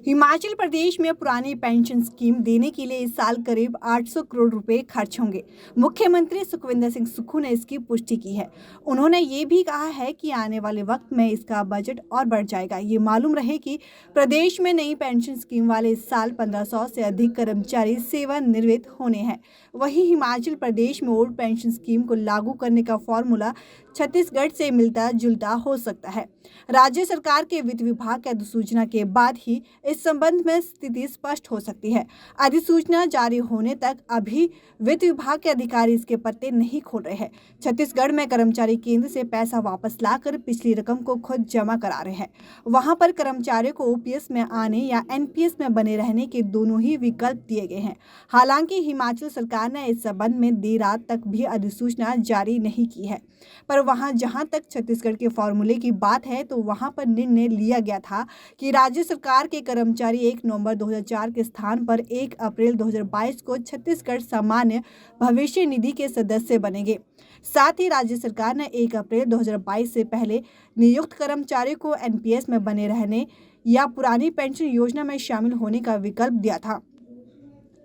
हिमाचल प्रदेश में पुरानी pension scheme देने के लिए इस साल करीब 800 करोड़ रुपए खर्च होंगे। मुख्यमंत्री सुखविंदर सिंह सुक्खू ने इसकी पुष्टि की है। उन्होंने ये भी कहा है कि आने वाले वक्त में इसका बजट और बढ़ जाएगा। ये मालूम रहे कि प्रदेश में नई पेंशन स्कीम वाले इस साल 1500 से अधिक कर्मचारी सेवानिवृत्त होने हैं। वहीं हिमाचल प्रदेश में ओल्ड पेंशन स्कीम को लागू करने का फॉर्मूला छत्तीसगढ़ से मिलता जुलता हो सकता है। राज्य सरकार के वित्त विभाग की अधिसूचना के बाद ही इस संबंध में स्थिति स्पष्ट हो सकती है। अधिसूचना जारी होने तक अभी वित्त विभाग के अधिकारी इसके पत्ते नहीं खोल रहे हैं। छत्तीसगढ़ में कर्मचारी केंद्र से पैसा वापस लाकर पिछली रकम को खुद जमा करा रहे हैं। वहां पर कर्मचारियों को ओपीएस में आने या एनपीएस में बने रहने के दोनों ही विकल्प दिए गए हैं। हालांकि हिमाचल सरकार ने इस संबंध में देर रात तक भी अधिसूचना जारी नहीं की है, पर वहां जहां तक छत्तीसगढ़ के फॉर्मूले की बात है तो वहां पर निर्णय लिया गया था कि राज्य सरकार के कर्मचारी 1 नवंबर 2004 के स्थान पर 1 अप्रैल 2022 को छत्तीसगढ़ सामान्य भविष्य निधि के सदस्य बनेंगे। साथ ही राज्य सरकार ने 1 अप्रैल 2022 से पहले नियुक्त कर्मचारियों को एनपीएस में बने रहने या पुरानी पेंशन योजना में शामिल होने का विकल्प दिया था।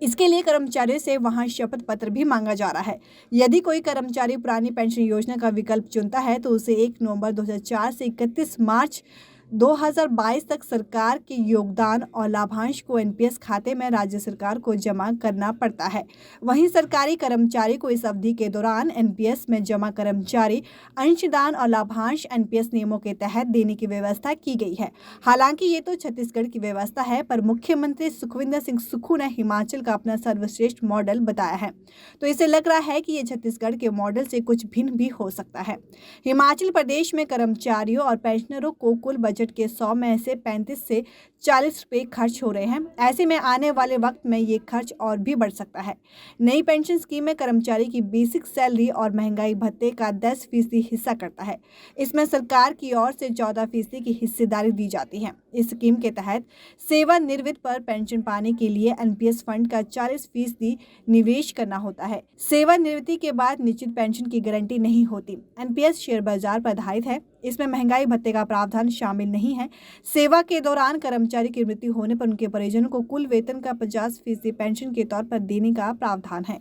इसके लिए कर्मचारियों से वहां शपथ पत्र भी मांगा जा रहा है। यदि कोई कर्मचारी पुरानी पेंशन योजना का विकल्प चुनता है तो उसे 1 नवंबर 2004 से 31 मार्च 2022 तक सरकार के योगदान और लाभांश को एनपीएस खाते में राज्य सरकार को जमा करना पड़ता है। वहीं सरकारी कर्मचारी को इस अवधि के दौरान एनपीएस में जमा कर्मचारी अंशदान और लाभांश एनपीएस नियमों के तहत देने की व्यवस्था की गई है। हालांकि ये तो छत्तीसगढ़ की व्यवस्था है, पर मुख्यमंत्री सुखविंदर सिंह सुक्खू ने हिमाचल का अपना सर्वश्रेष्ठ मॉडल बताया है, तो इसे लग रहा है कि ये छत्तीसगढ़ के मॉडल से कुछ भिन्न भी हो सकता है। हिमाचल प्रदेश में कर्मचारियों और पेंशनरों को कुल बजट के 100 में से 35 से 40 रुपए खर्च हो रहे हैं। ऐसे में आने वाले वक्त में ये खर्च और भी बढ़ सकता है। नई पेंशन स्कीम में कर्मचारी की बेसिक सैलरी और महंगाई भत्ते का 10% हिस्सा करता है। इसमें सरकार की ओर से 14% की हिस्सेदारी दी जाती है। इस स्कीम के तहत सेवानिवृत्त पर पेंशन पाने के लिए एनपीएस फंड का 40% निवेश करना होता है। सेवानिवृत्ति के बाद निश्चित पेंशन की गारंटी नहीं होती। एनपीएस शेयर बाजार पर आधारित है। इसमें महंगाई भत्ते का प्रावधान शामिल नहीं है। सेवा के दौरान कर्मचारी की मृत्यु होने पर उनके परिजनों को कुल वेतन का 50% पेंशन के तौर पर देने का प्रावधान है।